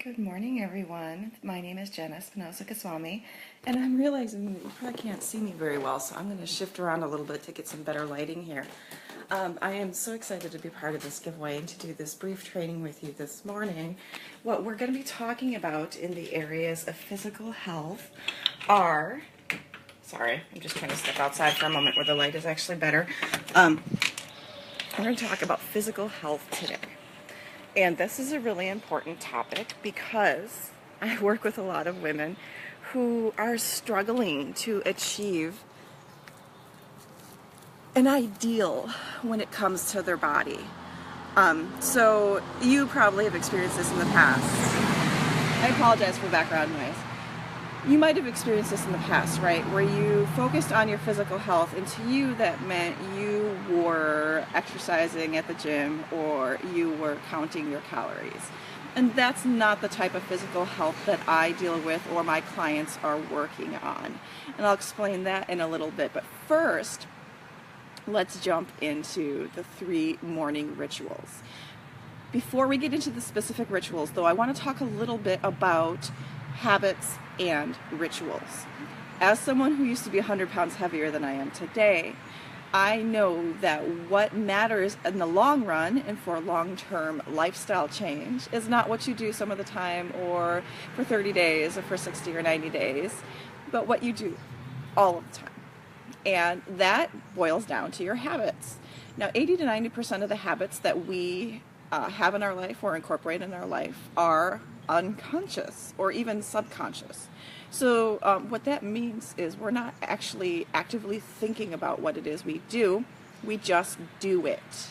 Good morning, everyone. My name is Jenna Espinosa-Goswami, and I'm realizing that you probably can't see me very well, so I'm going to shift around a little bit to get some better lighting here. I am so excited to be part of this giveaway and to do this brief training with you this morning. What we're going to be talking about in the areas of physical health are, sorry, I'm just trying to step outside for a moment where the light is actually better. We're going to talk about physical health today. And this is a really important topic because I work with a lot of women who are struggling to achieve an ideal when it comes to their body. So you probably have experienced this in the past. I apologize for background noise. You might have experienced this in the past, right? Where you focused on your physical health, and to you that meant you were exercising at the gym or you were counting your calories. And that's not the type of physical health that I deal with or my clients are working on. And I'll explain that in a little bit. But first, let's jump into the 3 morning rituals. Before we get into the specific rituals, though, I want to talk a little bit about habits and rituals. As someone who used to be 100 pounds heavier than I am today, I know that what matters in the long run and for long-term lifestyle change is not what you do some of the time or for 30 days or for 60 or 90 days, but what you do all of the time. And that boils down to your habits. Now, 80 to 90% of the habits that we have in our life or incorporate in our life are unconscious or even subconscious. So what that means is we're not actually actively thinking about what it is we do, we just do it.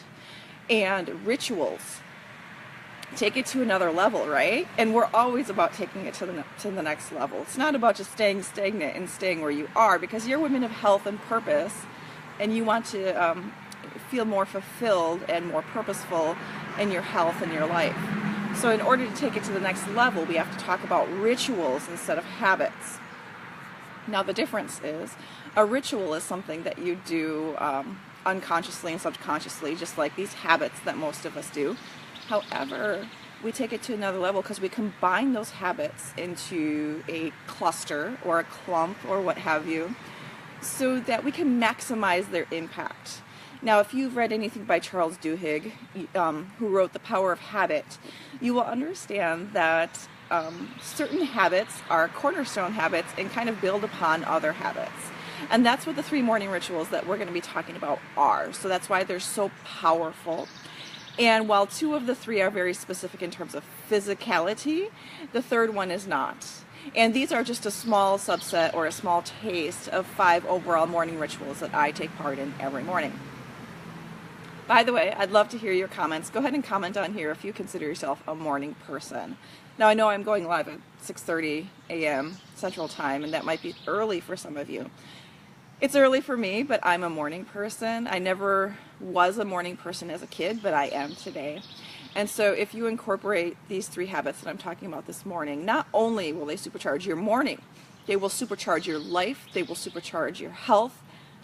And rituals take it to another level, right? And we're always about taking it to the next level. It's not about just staying stagnant and staying where you are, because you're women of health and purpose, and you want to feel more fulfilled and more purposeful in your health and your life. So in order to take it to the next level, we have to talk about rituals instead of habits. Now the difference is, a ritual is something that you do unconsciously and subconsciously, just like these habits that most of us do. However, we take it to another level because we combine those habits into a cluster or a clump or what have you, so that we can maximize their impact. Now, if you've read anything by Charles Duhigg, who wrote The Power of Habit, you will understand that certain habits are cornerstone habits and kind of build upon other habits. And that's what the 3 morning rituals that we're going to be talking about are. So that's why they're so powerful. And while 2 of the 3 are very specific in terms of physicality, the 3rd one is not. And these are just a small subset or a small taste of 5 overall morning rituals that I take part in every morning. By the way, I'd love to hear your comments. Go ahead and comment on here if you consider yourself a morning person. Now, I know I'm going live at 6:30 a.m. Central Time, and that might be early for some of you. It's early for me, but I'm a morning person. I never was a morning person as a kid, but I am today. And so if you incorporate these 3 habits that I'm talking about this morning, not only will they supercharge your morning, they will supercharge your life, they will supercharge your health.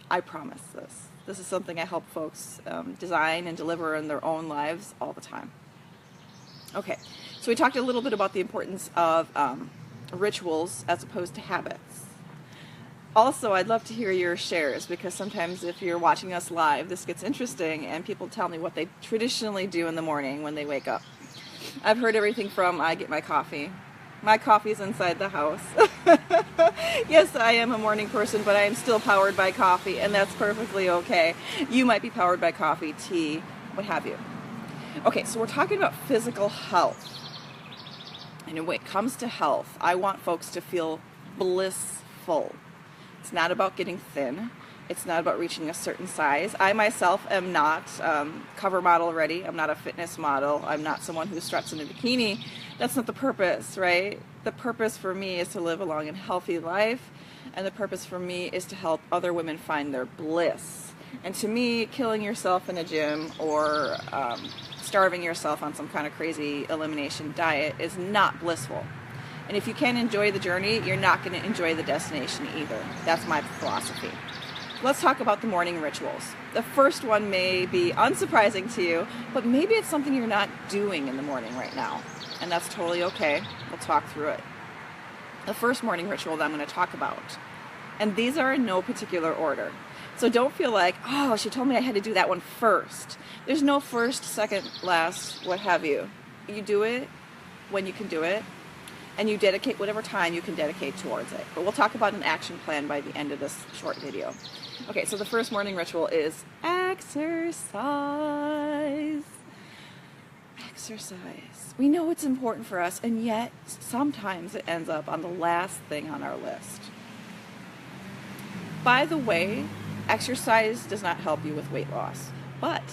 I promise this. This is something I help folks design and deliver in their own lives all the time. Okay, so we talked a little bit about the importance of rituals as opposed to habits. Also, I'd love to hear your shares, because sometimes if you're watching us live, this gets interesting and people tell me what they traditionally do in the morning when they wake up. I've heard everything from I get my coffee. My coffee's inside the house. Yes, I am a morning person, but I am still powered by coffee, and that's perfectly okay. You might be powered by coffee, tea, what have you. Okay, so we're talking about physical health. And when it comes to health, I want folks to feel blissful. It's not about getting thin. It's not about reaching a certain size. I myself am not cover model ready. I'm not a fitness model. I'm not someone who struts in a bikini. That's not the purpose, right? The purpose for me is to live a long and healthy life, and the purpose for me is to help other women find their bliss. And to me, killing yourself in a gym or starving yourself on some kind of crazy elimination diet is not blissful. And if you can't enjoy the journey, you're not going to enjoy the destination either. That's my philosophy. Let's talk about the morning rituals. The first one may be unsurprising to you, but maybe it's something you're not doing in the morning right now. and that's totally okay. We'll talk through it. The first morning ritual that I'm going to talk about, and these are in no particular order. So don't feel like, oh, she told me I had to do that one first. There's no first, second, last, what have you. You do it when you can do it, and you dedicate whatever time you can dedicate towards it. But we'll talk about an action plan by the end of this short video. Okay, so the first morning ritual is exercise. Exercise. We know it's important for us, and yet sometimes it ends up on the last thing on our list. By the way, exercise does not help you with weight loss, but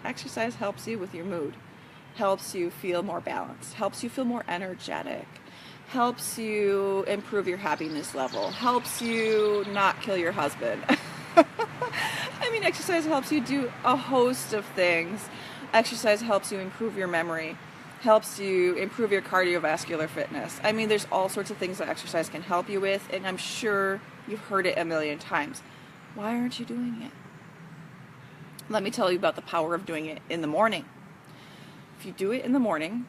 exercise helps you with your mood, helps you feel more balanced, helps you feel more energetic, helps you improve your happiness level, helps you not kill your husband. I mean, exercise helps you do a host of things. Exercise helps you improve your memory, helps you improve your cardiovascular fitness. I mean, there's all sorts of things that exercise can help you with, and I'm sure you've heard it a million times. Why aren't you doing it? Let me tell you about the power of doing it in the morning. If you do it in the morning,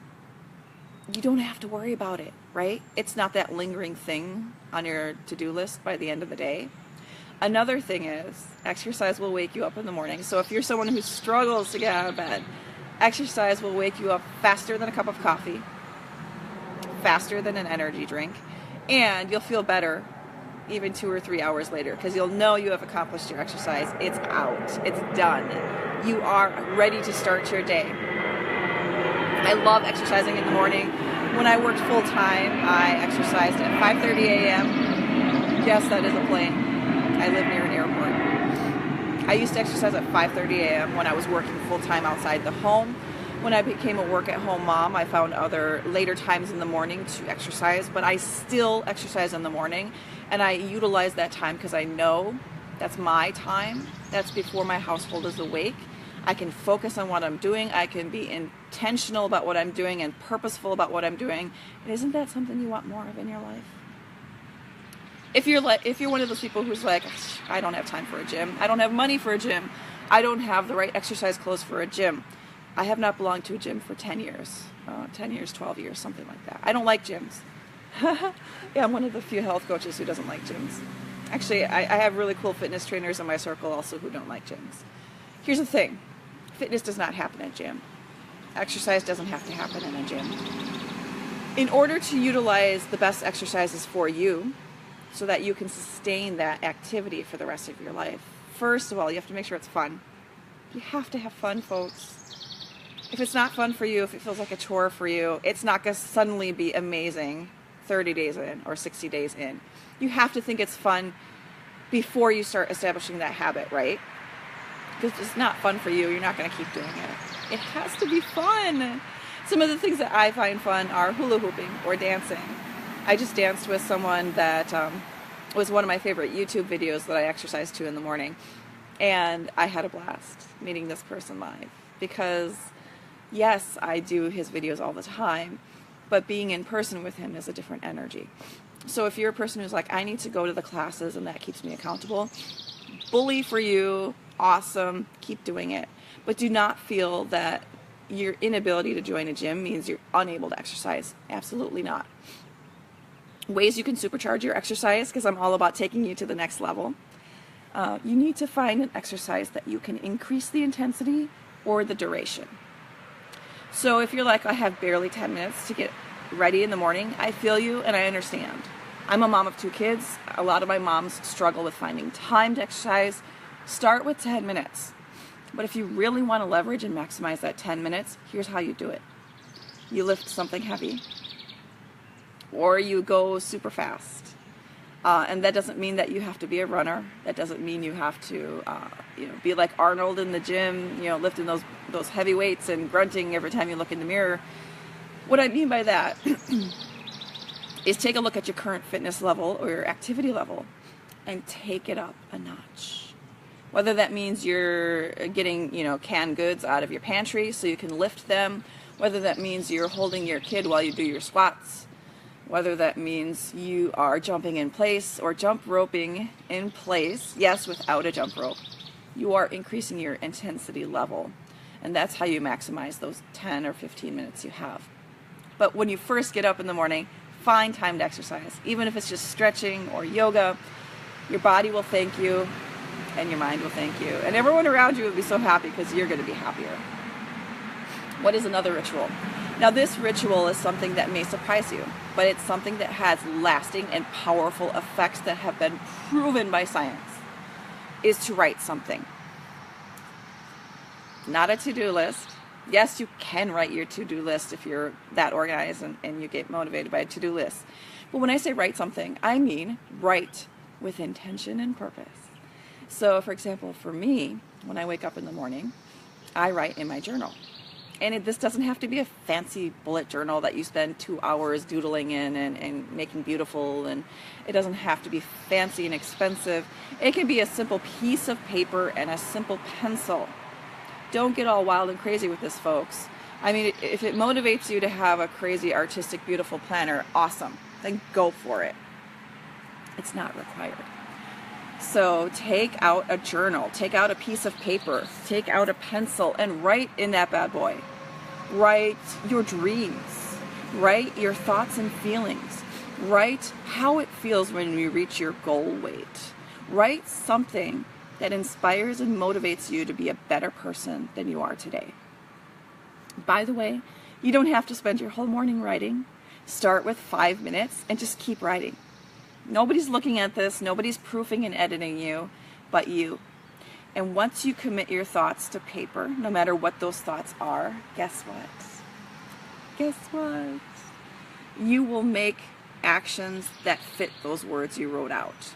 you don't have to worry about it, right? It's not that lingering thing on your to-do list by the end of the day. Another thing is, exercise will wake you up in the morning. So if you're someone who struggles to get out of bed, exercise will wake you up faster than a cup of coffee, faster than an energy drink, and you'll feel better even 2 or 3 hours later, because you'll know you have accomplished your exercise. It's out. It's done. You are ready to start your day. I love exercising in the morning. When I worked full-time, I exercised at 5:30 a.m. Yes, that is a plane. I live near an airport. I used to exercise at 5:30 a.m. when I was working full-time outside the home. When I became a work-at-home mom, I found other later times in the morning to exercise, but I still exercise in the morning, and I utilize that time because I know that's my time. That's before my household is awake. I can focus on what I'm doing. I can be intentional about what I'm doing and purposeful about what I'm doing. And isn't that something you want more of in your life? If you're one of those people who's like, I don't have time for a gym. I don't have money for a gym. I don't have the right exercise clothes for a gym. I have not belonged to a gym for 10 years. 10 years, 12 years, something like that. I don't like gyms. Yeah, I'm one of the few health coaches who doesn't like gyms. Actually, I have really cool fitness trainers in my circle also who don't like gyms. Here's the thing. Fitness does not happen at a gym. Exercise doesn't have to happen in a gym. In order to utilize the best exercises for you so that you can sustain that activity for the rest of your life, first of all, you have to make sure it's fun. You have to have fun, folks. If it's not fun for you, if it feels like a chore for you, it's not going to suddenly be amazing 30 days in or 60 days in. You have to think it's fun before you start establishing that habit, right? Because it's not fun for you, you're not going to keep doing it. It has to be fun. Some of the things that I find fun are hula hooping or dancing. I just danced with someone that was one of my favorite YouTube videos that I exercised to in the morning. And I had a blast meeting this person live. Because, yes, I do his videos all the time, but being in person with him is a different energy. So if you're a person who's like, I need to go to the classes and that keeps me accountable, bully for you, awesome, keep doing it. But do not feel that your inability to join a gym means you're unable to exercise. Absolutely not. Ways you can supercharge your exercise, because I'm all about taking you to the next level. You need to find an exercise that you can increase the intensity or the duration. So if you're like, I have barely 10 minutes to get ready in the morning, I feel you and I understand. I'm a mom of 2 kids. A lot of my moms struggle with finding time to exercise. Start with 10 minutes. But if you really want to leverage and maximize that 10 minutes, here's how you do it. You lift something heavy, or you go super fast. And that doesn't mean that you have to be a runner. That doesn't mean you have to be like Arnold in the gym, lifting those heavy weights and grunting every time you look in the mirror. What I mean by that is take a look at your current fitness level or your activity level and take it up a notch. Whether that means you're getting, canned goods out of your pantry so you can lift them, whether that means you're holding your kid while you do your squats, whether that means you are jumping in place or jump roping in place, yes, without a jump rope. You are increasing your intensity level. And that's how you maximize those 10 or 15 minutes you have. But when you first get up in the morning, find time to exercise. Even if it's just stretching or yoga, your body will thank you and your mind will thank you. And everyone around you will be so happy because you're going to be happier. What is another ritual? Now, this ritual is something that may surprise you, but it's something that has lasting and powerful effects that have been proven by science, is to write something. Not a to-do list. Yes, you can write your to-do list if you're that organized and you get motivated by a to-do list. But when I say write something, I mean write with intention and purpose. So, for example, for me, when I wake up in the morning, I write in my journal. And this doesn't have to be a fancy bullet journal that you spend 2 hours doodling in and making beautiful. And it doesn't have to be fancy and expensive. It can be a simple piece of paper and a simple pencil. Don't get all wild and crazy with this, folks. I mean, if it motivates you to have a crazy, artistic, beautiful planner, awesome. Then go for it. It's not required. So take out a journal, take out a piece of paper, take out a pencil, and write in that bad boy. Write your dreams. Write your thoughts and feelings. Write how it feels when you reach your goal weight. Write something that inspires and motivates you to be a better person than you are today. By the way, you don't have to spend your whole morning writing. Start with 5 minutes and just keep writing. Nobody's looking at this, nobody's proofing and editing you, but you. And once you commit your thoughts to paper, no matter what those thoughts are, guess what? Guess what? You will make actions that fit those words you wrote out.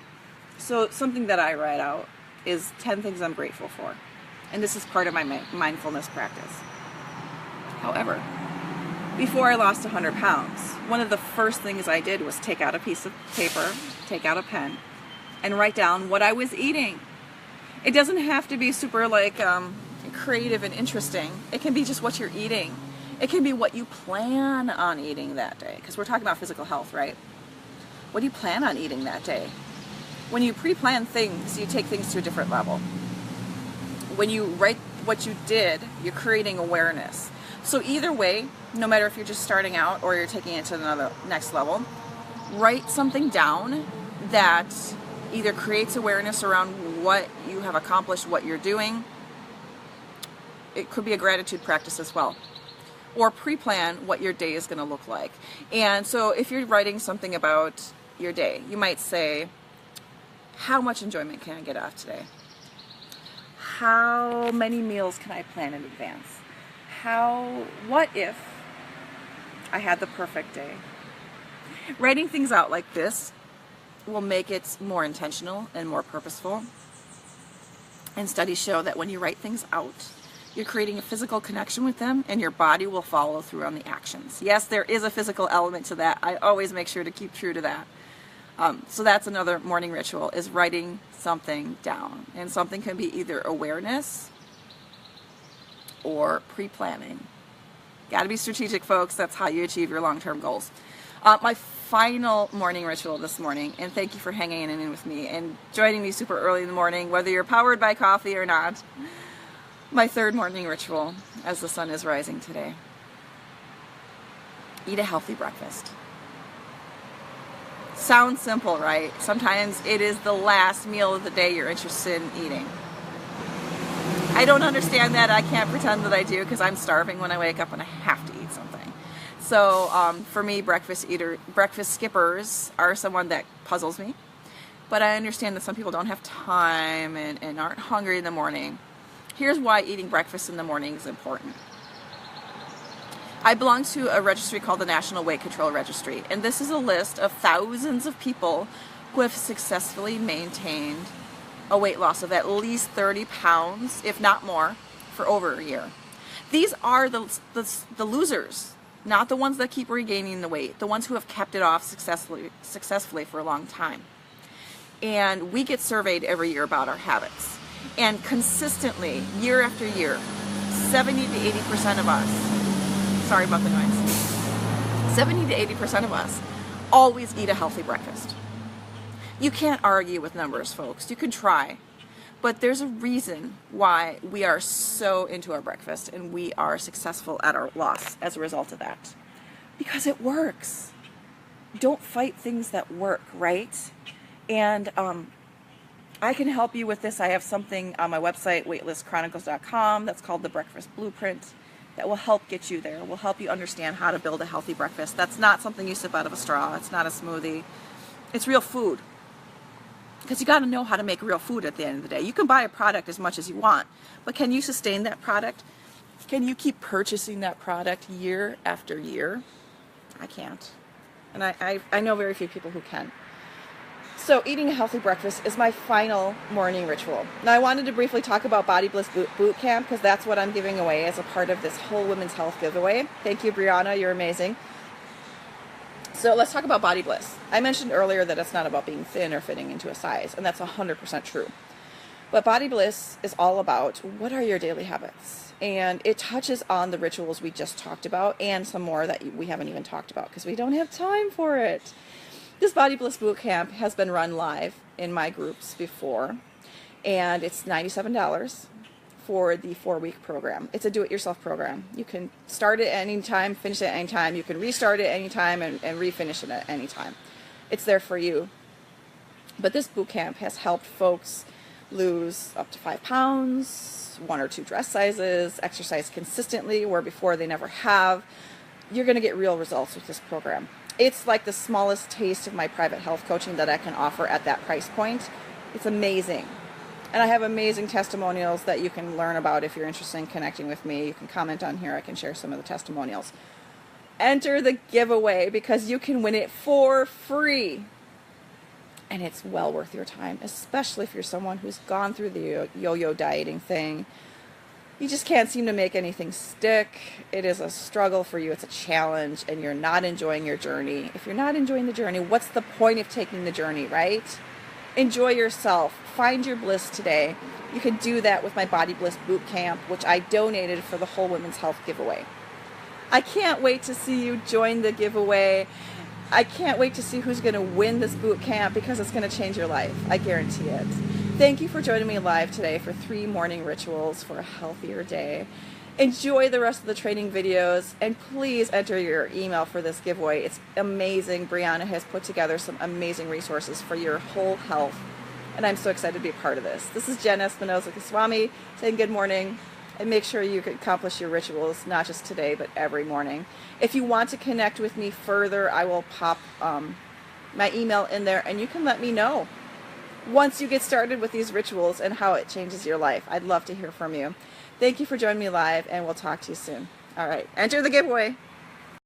So something that I write out is 10 things I'm grateful for. And this is part of my mindfulness practice. However, before I lost 100 pounds, one of the first things I did was take out a piece of paper, take out a pen, and write down what I was eating. It doesn't have to be super creative and interesting. It can be just what you're eating. It can be what you plan on eating that day, because we're talking about physical health, right? What do you plan on eating that day? When you pre-plan things, you take things to a different level. When you write what you did, you're creating awareness. So either way, no matter if you're just starting out or you're taking it to the next level, write something down that either creates awareness around what you have accomplished, what you're doing. It could be a gratitude practice as well. Or pre-plan what your day is going to look like. And so if you're writing something about your day, you might say, how much enjoyment can I get out today? How many meals can I plan in advance? What if I had the perfect day? Writing things out like this will make it more intentional and more purposeful. And studies show that when you write things out, you're creating a physical connection with them and your body will follow through on the actions. Yes, there is a physical element to that. I always make sure to keep true to that. So that's another morning ritual, is writing something down. And something can be either awareness or pre-planning. Got to be strategic, folks. That's how you achieve your long-term goals. My final morning ritual this morning, and thank you for hanging in with me and joining me super early in the morning, whether you're powered by coffee or not. My third morning ritual as the sun is rising today. Eat a healthy breakfast. Sounds simple, right? Sometimes it is the last meal of the day you're interested in eating. I don't understand that. I can't pretend that I do because I'm starving when I wake up and I have to eat something. So for me, breakfast skippers are someone that puzzles me. But I understand that some people don't have time and aren't hungry in the morning. Here's why eating breakfast in the morning is important. I belong to a registry called the National Weight Control Registry, and this is a list of thousands of people who have successfully maintained a weight loss of at least 30 pounds, if not more, for over a year. These are the losers, not the ones that keep regaining the weight, the ones who have kept it off successfully for a long time. And we get surveyed every year about our habits. And consistently, year after year, 70 to 80% of us, sorry about the noise, 70 to 80% of us always eat a healthy breakfast. You can't argue with numbers, folks. You can try. But there's a reason why we are so into our breakfast and we are successful at our loss as a result of that. Because it works. Don't fight things that work, right? And I can help you with this. I have something on my website, weightlesschronicles.com, that's called the Breakfast Blueprint, that will help get you there. Will help you understand how to build a healthy breakfast. That's not something you sip out of a straw. It's not a smoothie. It's real food. Because you got to know how to make real food at the end of the day. You can buy a product as much as you want, but can you sustain that product? Can you keep purchasing that product year after year? I can't. And I know very few people who can. So eating a healthy breakfast is my final morning ritual. Now I wanted to briefly talk about Body Bliss Bootcamp because that's what I'm giving away as a part of this whole women's health giveaway. Thank you, Brianna. You're amazing. So let's talk about Body Bliss. I mentioned earlier that it's not about being thin or fitting into a size, and that's 100% true. But Body Bliss is all about what are your daily habits? And it touches on the rituals we just talked about and some more that we haven't even talked about because we don't have time for it. This Body Bliss Bootcamp has been run live in my groups before, and it's $97 for the 4-week program. It's a do-it-yourself program. You can start it at any time, finish it at any time. You can restart it at any time and refinish it at any time. It's there for you. But this boot camp has helped folks lose up to 5 pounds, 1 or 2 dress sizes, exercise consistently where before they never have. You're going to get real results with this program. It's like the smallest taste of my private health coaching that I can offer at that price point. It's amazing. And I have amazing testimonials that you can learn about if you're interested in connecting with me. You can comment on here. I can share some of the testimonials. Enter the giveaway because you can win it for free. And it's well worth your time, especially if you're someone who's gone through the yo-yo dieting thing. You just can't seem to make anything stick. It is a struggle for you. It's a challenge, and you're not enjoying your journey. If you're not enjoying the journey, what's the point of taking the journey, right? Enjoy yourself. Find your bliss today. You can do that with my Body Bliss Bootcamp, which I donated for the whole Women's Health giveaway. I can't wait to see you join the giveaway. I can't wait to see who's going to win this boot camp because it's going to change your life. I guarantee it. Thank you for joining me live today for 3 morning rituals for a healthier day. Enjoy the rest of the training videos, and please enter your email for this giveaway. It's amazing. Brianna has put together some amazing resources for your whole health, and I'm so excited to be a part of this. This is Jen Espinoza-Goswami saying good morning, and make sure you can accomplish your rituals, not just today, but every morning. If you want to connect with me further, I will pop my email in there, and you can let me know once you get started with these rituals and how it changes your life. I'd love to hear from you. Thank you for joining me live, and we'll talk to you soon. All right, enter the giveaway.